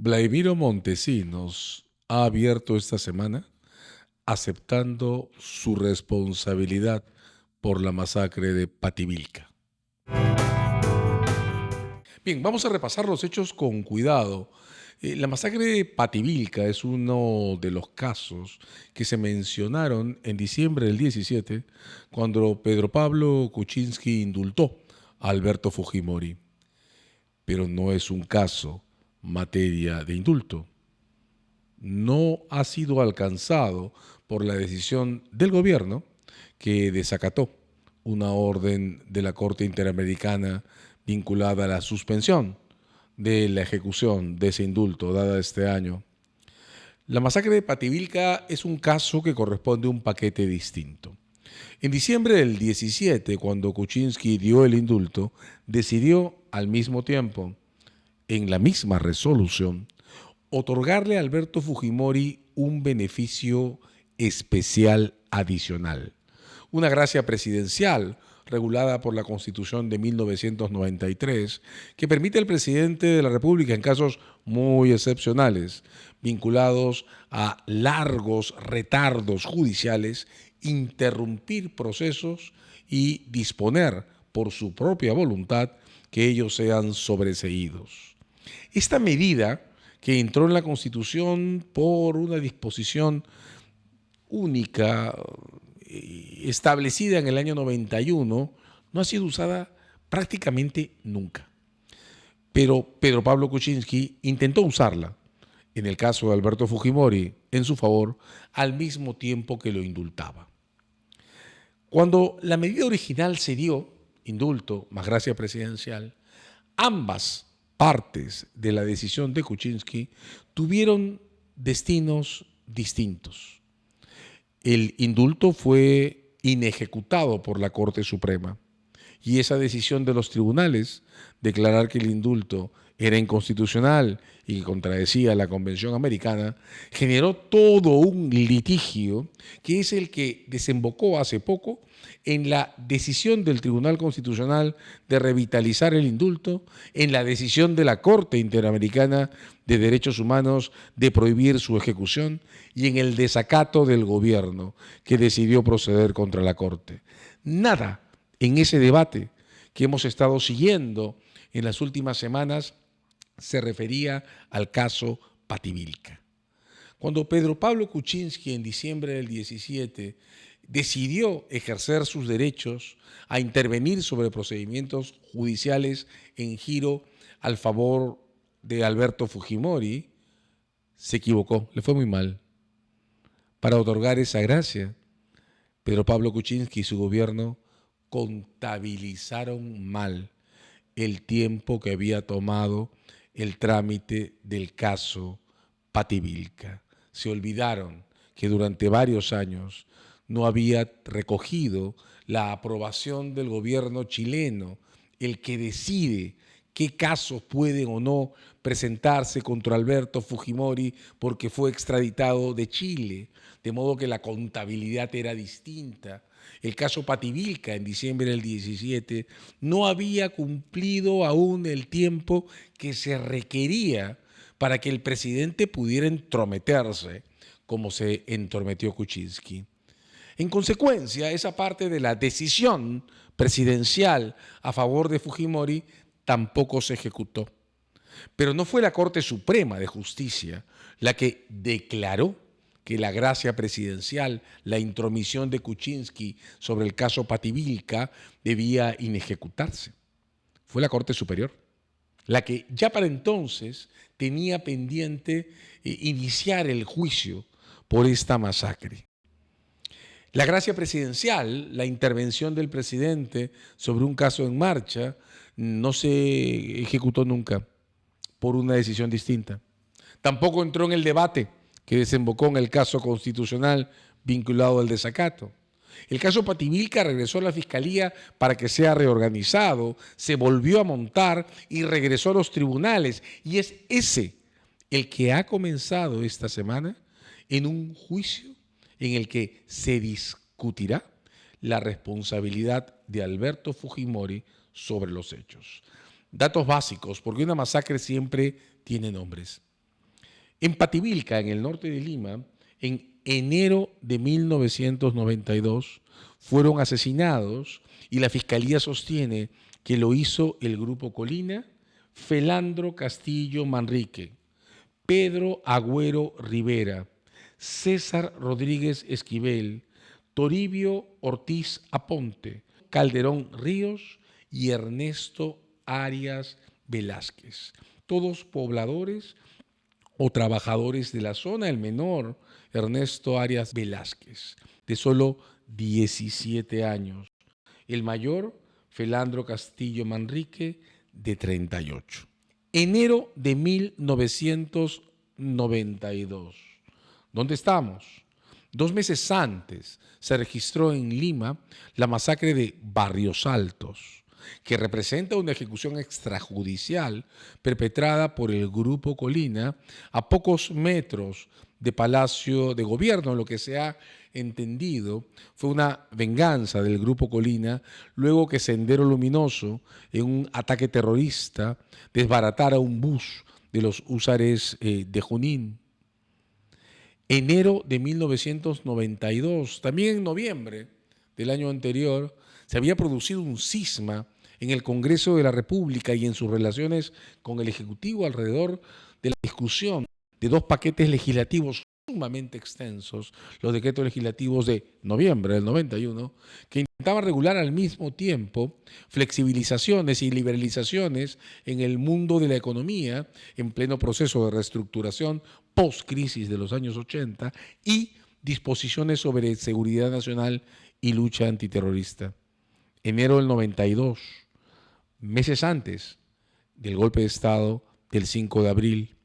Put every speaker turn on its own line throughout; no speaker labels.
Vladimiro Montesinos ha abierto esta semana aceptando su responsabilidad por la masacre de Pativilca. Bien, vamos a repasar los hechos con cuidado. La masacre de Pativilca es uno de los casos que se mencionaron en diciembre del 17, cuando Pedro Pablo Kuczynski indultó a Alberto Fujimori. Pero no es un caso materia de indulto. No ha sido alcanzado por la decisión del gobierno que desacató una orden de la Corte Interamericana vinculada a la suspensión de la ejecución de ese indulto dada este año. La masacre de Pativilca es un caso que corresponde a un paquete distinto. En diciembre del 17, cuando Kuczynski dio el indulto, decidió al mismo tiempo, en la misma resolución, otorgarle a Alberto Fujimori un beneficio especial adicional, una gracia presidencial regulada por la Constitución de 1993 que permite al presidente de la República, en casos muy excepcionales, vinculados a largos retardos judiciales, interrumpir procesos y disponer por su propia voluntad que ellos sean sobreseídos. Esta medida, que entró en la Constitución por una disposición única establecida en el año 91, no ha sido usada prácticamente nunca. Pero Pedro Pablo Kuczynski intentó usarla, en el caso de Alberto Fujimori, en su favor, al mismo tiempo que lo indultaba. Cuando la medida original se dio, indulto más gracia presidencial, ambas partes de la decisión de Kuczynski tuvieron destinos distintos. El indulto fue inejecutado por la Corte Suprema y esa decisión de los tribunales, declarar que el indulto era inconstitucional y que contradecía la Convención Americana, generó todo un litigio que es el que desembocó hace poco en la decisión del Tribunal Constitucional de revitalizar el indulto, en la decisión de la Corte Interamericana de Derechos Humanos de prohibir su ejecución y en el desacato del gobierno que decidió proceder contra la Corte. Nada en ese debate que hemos estado siguiendo en las últimas semanas se refería al caso Pativilca. Cuando Pedro Pablo Kuczynski en diciembre del 17 decidió ejercer sus derechos a intervenir sobre procedimientos judiciales en giro al favor de Alberto Fujimori, se equivocó, le fue muy mal. Para otorgar esa gracia, Pedro Pablo Kuczynski y su gobierno contabilizaron mal el tiempo que había tomado el trámite del caso Pativilca. Se olvidaron que durante varios años no había recogido la aprobación del gobierno chileno, el que decide qué casos pueden o no presentarse contra Alberto Fujimori porque fue extraditado de Chile, de modo que la contabilidad era distinta. El caso Pativilca en diciembre del 17 no había cumplido aún el tiempo que se requería para que el presidente pudiera entrometerse como se entrometió Kuczynski. En consecuencia, esa parte de la decisión presidencial a favor de Fujimori tampoco se ejecutó. Pero no fue la Corte Suprema de Justicia la que declaró que la gracia presidencial, la intromisión de Kuczynski sobre el caso Pativilca debía inejecutarse. Fue la Corte Superior, la que ya para entonces tenía pendiente iniciar el juicio por esta masacre. La gracia presidencial, la intervención del presidente sobre un caso en marcha, no se ejecutó nunca por una decisión distinta. Tampoco entró en el debate que desembocó en el caso constitucional vinculado al desacato. El caso Pativilca regresó a la Fiscalía para que sea reorganizado, se volvió a montar y regresó a los tribunales. Y es ese el que ha comenzado esta semana en un juicio en el que se discutirá la responsabilidad de Alberto Fujimori sobre los hechos. Datos básicos, porque una masacre siempre tiene nombres. En Pativilca, en el norte de Lima, en enero de 1992, fueron asesinados y la Fiscalía sostiene que lo hizo el Grupo Colina, Felandro Castillo Manrique, Pedro Agüero Rivera, César Rodríguez Esquivel, Toribio Ortiz Aponte, Calderón Ríos y Ernesto Arias Velázquez, todos pobladores o trabajadores de la zona. El menor, Ernesto Arias Velázquez, de solo 17 años. El mayor, Felandro Castillo Manrique, de 38. Enero de 1992. ¿Dónde estamos? 2 meses antes se registró en Lima la masacre de Barrios Altos, que representa una ejecución extrajudicial perpetrada por el Grupo Colina a pocos metros de Palacio de Gobierno. Lo que se ha entendido fue una venganza del Grupo Colina luego que Sendero Luminoso, en un ataque terrorista, desbaratara un bus de los húsares de Junín. Enero de 1992, también en noviembre del año anterior, se había producido un cisma en el Congreso de la República y en sus relaciones con el Ejecutivo alrededor de la discusión de 2 paquetes legislativos sumamente extensos, los decretos legislativos de noviembre del 91, que intentaban regular al mismo tiempo flexibilizaciones y liberalizaciones en el mundo de la economía en pleno proceso de reestructuración post-crisis de los años 80 y disposiciones sobre seguridad nacional y lucha antiterrorista. Enero del 92, meses antes del golpe de Estado del 5 de abril,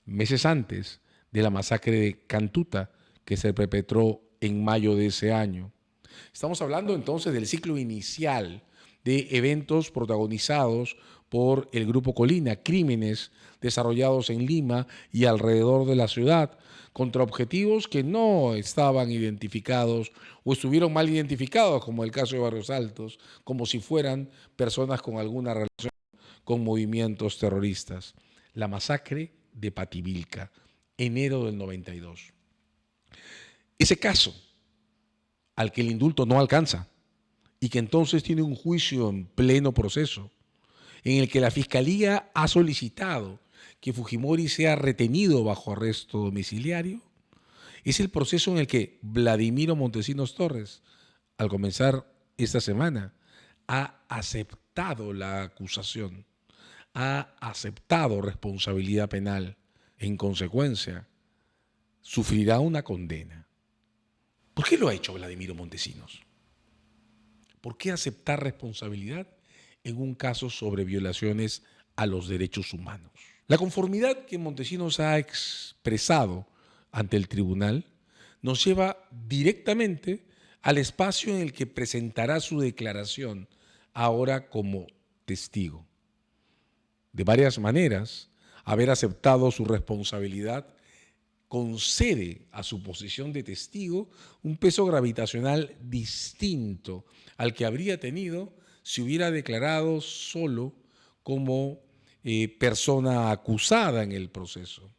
meses antes de la masacre de Cantuta que se perpetró en mayo de ese año. Estamos hablando entonces del ciclo inicial de eventos protagonizados por el Grupo Colina, crímenes desarrollados en Lima y alrededor de la ciudad contra objetivos que no estaban identificados o estuvieron mal identificados, como el caso de Barrios Altos, como si fueran personas con alguna relación con movimientos terroristas. La masacre de Pativilca, enero del 92. Ese caso, al que el indulto no alcanza y que entonces tiene un juicio en pleno proceso, en el que la Fiscalía ha solicitado que Fujimori sea retenido bajo arresto domiciliario, es el proceso en el que Vladimiro Montesinos Torres, al comenzar esta semana, ha aceptado la acusación, ha aceptado responsabilidad penal. En consecuencia, sufrirá una condena. ¿Por qué lo ha hecho Vladimiro Montesinos? ¿Por qué aceptar responsabilidad en un caso sobre violaciones a los derechos humanos? La conformidad que Montesinos ha expresado ante el tribunal nos lleva directamente al espacio en el que presentará su declaración ahora como testigo. De varias maneras, haber aceptado su responsabilidad concede a su posición de testigo un peso gravitacional distinto al que habría tenido si hubiera declarado solo como persona acusada en el proceso.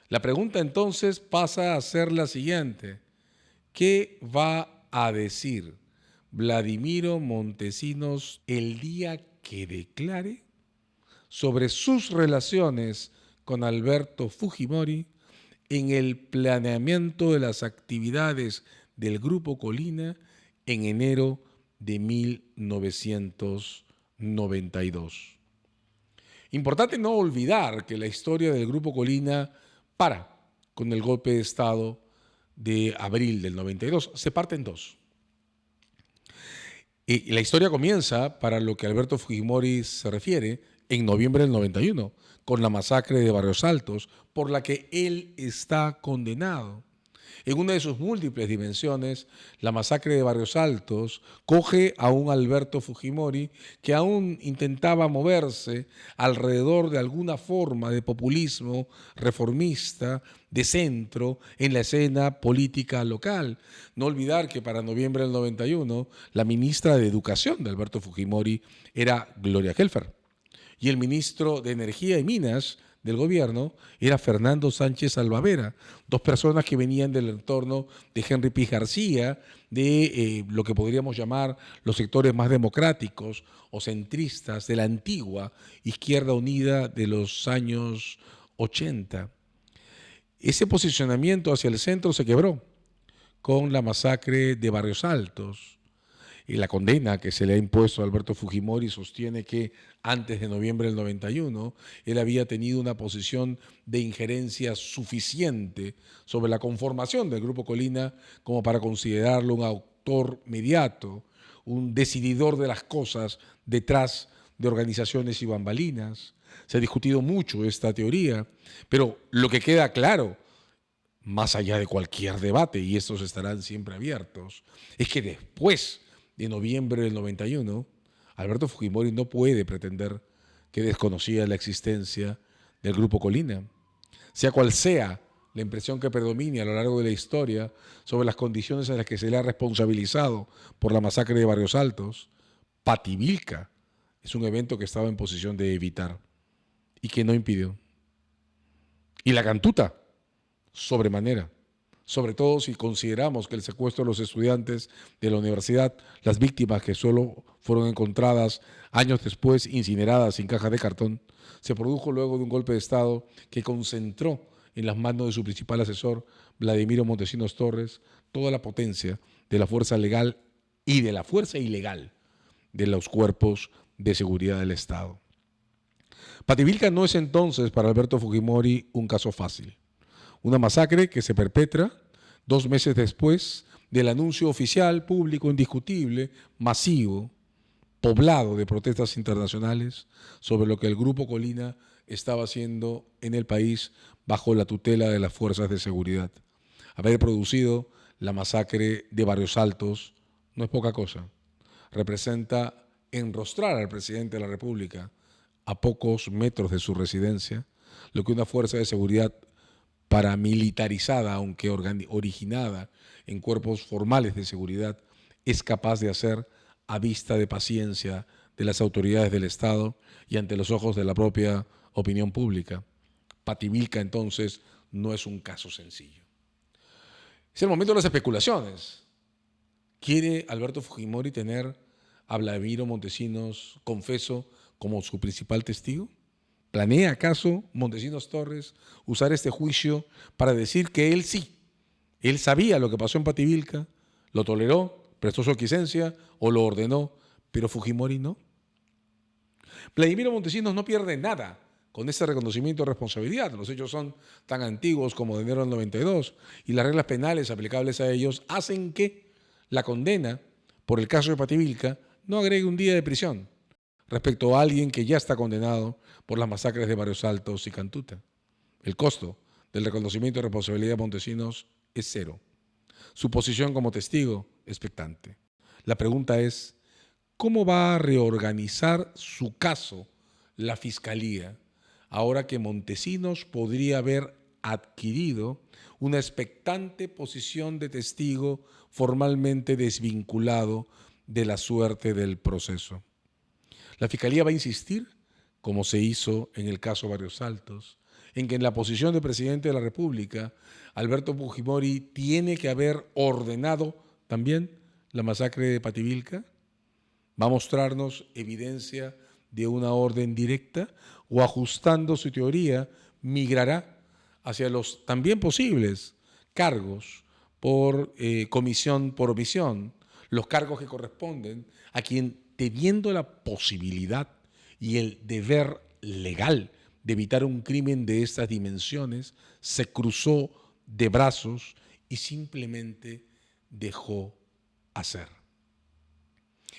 La pregunta entonces pasa a ser la siguiente: ¿qué va a decir Vladimiro Montesinos el día que declare sobre sus relaciones con Alberto Fujimori en el planeamiento de las actividades del Grupo Colina en enero de 1992? Importante no olvidar que la historia del Grupo Colina para con el golpe de Estado de abril del 92. Se parte en dos. Y la historia comienza, para lo que Alberto Fujimori se refiere, en noviembre del 91, con la masacre de Barrios Altos, por la que él está condenado. En una de sus múltiples dimensiones, la masacre de Barrios Altos coge a un Alberto Fujimori que aún intentaba moverse alrededor de alguna forma de populismo reformista de centro en la escena política local. No olvidar que para noviembre del 91, la ministra de Educación de Alberto Fujimori era Gloria Helfer y el ministro de Energía y Minas del gobierno era Fernando Sánchez Albavera, dos personas que venían del entorno de Henry P. García, de lo que podríamos llamar los sectores más democráticos o centristas de la antigua Izquierda Unida de los años 80. Ese posicionamiento hacia el centro se quebró con la masacre de Barrios Altos. Y la condena que se le ha impuesto a Alberto Fujimori sostiene que antes de noviembre del 91 él había tenido una posición de injerencia suficiente sobre la conformación del Grupo Colina como para considerarlo un autor mediato, un decididor de las cosas detrás de organizaciones y bambalinas. Se ha discutido mucho esta teoría, pero lo que queda claro, más allá de cualquier debate, y estos estarán siempre abiertos, es que después de noviembre del 91, Alberto Fujimori no puede pretender que desconocía la existencia del Grupo Colina. Sea cual sea la impresión que predomine a lo largo de la historia sobre las condiciones en las que se le ha responsabilizado por la masacre de Barrios Altos, Pativilca es un evento que estaba en posición de evitar y que no impidió. Y la Cantuta, sobremanera, sobre todo si consideramos que el secuestro de los estudiantes de la universidad, las víctimas que solo fueron encontradas años después incineradas en cajas de cartón, se produjo luego de un golpe de Estado que concentró en las manos de su principal asesor, Vladimiro Montesinos Torres, toda la potencia de la fuerza legal y de la fuerza ilegal de los cuerpos de seguridad del Estado. Pativilca no es entonces para Alberto Fujimori un caso fácil. Una masacre que se perpetra 2 meses después del anuncio oficial, público, indiscutible, masivo, poblado de protestas internacionales sobre lo que el Grupo Colina estaba haciendo en el país bajo la tutela de las fuerzas de seguridad. Haber producido la masacre de Barrios Altos no es poca cosa. Representa enrostrar al presidente de la República a pocos metros de su residencia, lo que una fuerza de seguridad paramilitarizada, aunque originada en cuerpos formales de seguridad, es capaz de hacer a vista de paciencia de las autoridades del Estado y ante los ojos de la propia opinión pública. Pativilca, entonces, no es un caso sencillo. Es el momento de las especulaciones. ¿Quiere Alberto Fujimori tener a Vladimiro Montesinos, confeso, como su principal testigo? ¿Planea acaso Montesinos Torres usar este juicio para decir que él sí, él sabía lo que pasó en Pativilca, lo toleró, prestó su aquiescencia o lo ordenó, pero Fujimori no? Vladimiro Montesinos no pierde nada con ese reconocimiento de responsabilidad. Los hechos son tan antiguos como de enero del 92 y las reglas penales aplicables a ellos hacen que la condena por el caso de Pativilca no agregue un día de prisión respecto a alguien que ya está condenado por las masacres de Barrios Altos y Cantuta. El costo del reconocimiento de responsabilidad de Montesinos es cero. Su posición como testigo, expectante. La pregunta es, ¿cómo va a reorganizar su caso la Fiscalía ahora que Montesinos podría haber adquirido una expectante posición de testigo formalmente desvinculado de la suerte del proceso? La Fiscalía va a insistir, como se hizo en el caso Barrios Altos, en que en la posición de presidente de la República, Alberto Fujimori tiene que haber ordenado también la masacre de Pativilca. ¿Va a mostrarnos evidencia de una orden directa o, ajustando su teoría, migrará hacia los también posibles cargos por comisión por omisión, los cargos que corresponden a quien, teniendo la posibilidad y el deber legal de evitar un crimen de estas dimensiones, se cruzó de brazos y simplemente dejó hacer?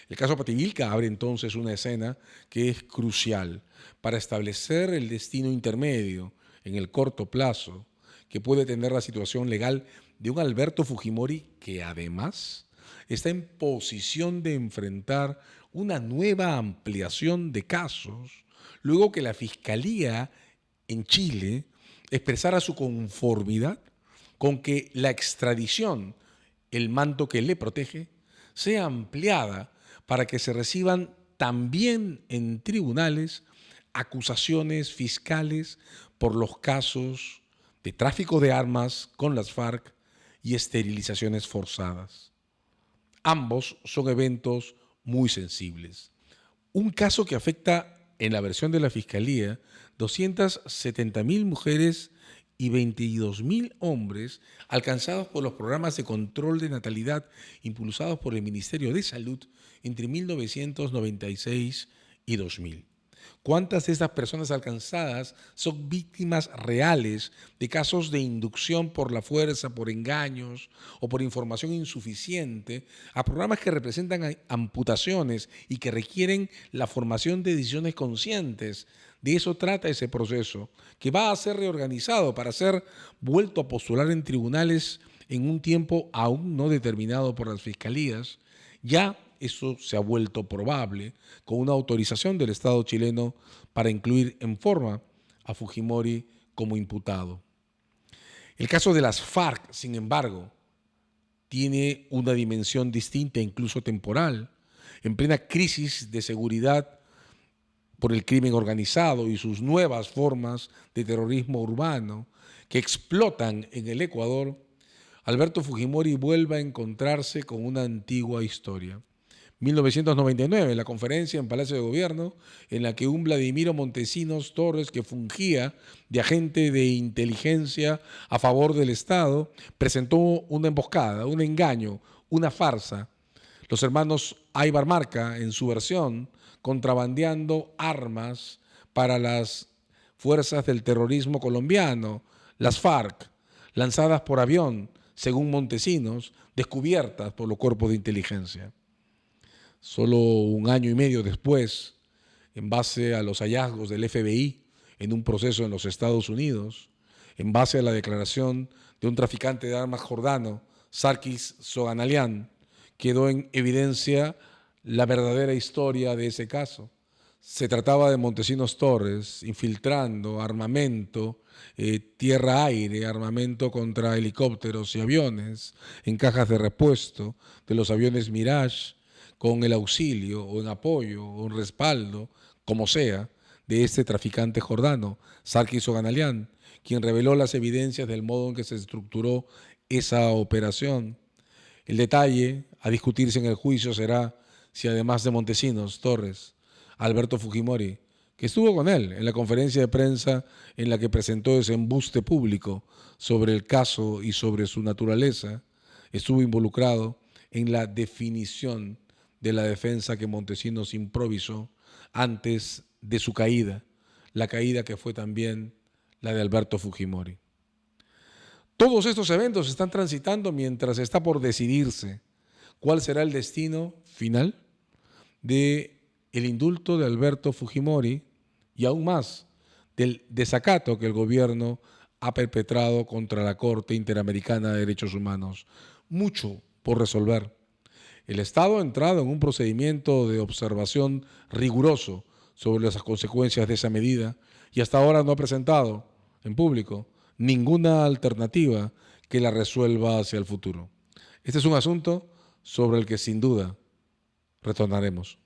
El caso Pativilca abre entonces una escena que es crucial para establecer el destino intermedio en el corto plazo que puede tener la situación legal de un Alberto Fujimori que además está en posición de enfrentar una nueva ampliación de casos luego que la Fiscalía en Chile expresara su conformidad con que la extradición, el manto que le protege, sea ampliada para que se reciban también en tribunales acusaciones fiscales por los casos de tráfico de armas con las FARC y esterilizaciones forzadas. Ambos son eventos muy sensibles. Un caso que afecta, en la versión de la Fiscalía, 270.000 mujeres y 22.000 hombres alcanzados por los programas de control de natalidad impulsados por el Ministerio de Salud entre 1996 y 2000. ¿Cuántas de estas personas alcanzadas son víctimas reales de casos de inducción por la fuerza, por engaños o por información insuficiente a programas que representan amputaciones y que requieren la formación de decisiones conscientes? De eso trata ese proceso, que va a ser reorganizado para ser vuelto a postular en tribunales en un tiempo aún no determinado por las fiscalías. Ya eso se ha vuelto probable con una autorización del Estado chileno para incluir en forma a Fujimori como imputado. El caso de las FARC, sin embargo, tiene una dimensión distinta, incluso temporal. En plena crisis de seguridad por el crimen organizado y sus nuevas formas de terrorismo urbano que explotan en el Ecuador, Alberto Fujimori vuelve a encontrarse con una antigua historia. 1999, la conferencia en Palacio de Gobierno, en la que un Vladimiro Montesinos Torres, que fungía de agente de inteligencia a favor del Estado, presentó una emboscada, un engaño, una farsa. Los hermanos Aybar Marca, en su versión, contrabandeando armas para las fuerzas del terrorismo colombiano, las FARC, lanzadas por avión, según Montesinos, descubiertas por los cuerpos de inteligencia. Solo un año y medio después, en base a los hallazgos del FBI en un proceso en los Estados Unidos, en base a la declaración de un traficante de armas jordano, Sarkis Soganalian, quedó en evidencia la verdadera historia de ese caso. Se trataba de Montesinos Torres infiltrando armamento, tierra-aire, armamento contra helicópteros y aviones en cajas de repuesto de los aviones Mirage, con el auxilio o en apoyo o en respaldo, como sea, de este traficante jordano, Sarkis Soganalian, quien reveló las evidencias del modo en que se estructuró esa operación. El detalle a discutirse en el juicio será si, además de Montesinos Torres, Alberto Fujimori, que estuvo con él en la conferencia de prensa en la que presentó ese embuste público sobre el caso y sobre su naturaleza, estuvo involucrado en la definición de la defensa que Montesinos improvisó antes de su caída, la caída que fue también la de Alberto Fujimori. Todos estos eventos están transitando mientras está por decidirse cuál será el destino final del indulto de Alberto Fujimori y aún más del desacato que el gobierno ha perpetrado contra la Corte Interamericana de Derechos Humanos. Mucho por resolver. El Estado ha entrado en un procedimiento de observación riguroso sobre las consecuencias de esa medida y hasta ahora no ha presentado en público ninguna alternativa que la resuelva hacia el futuro. Este es un asunto sobre el que sin duda retornaremos.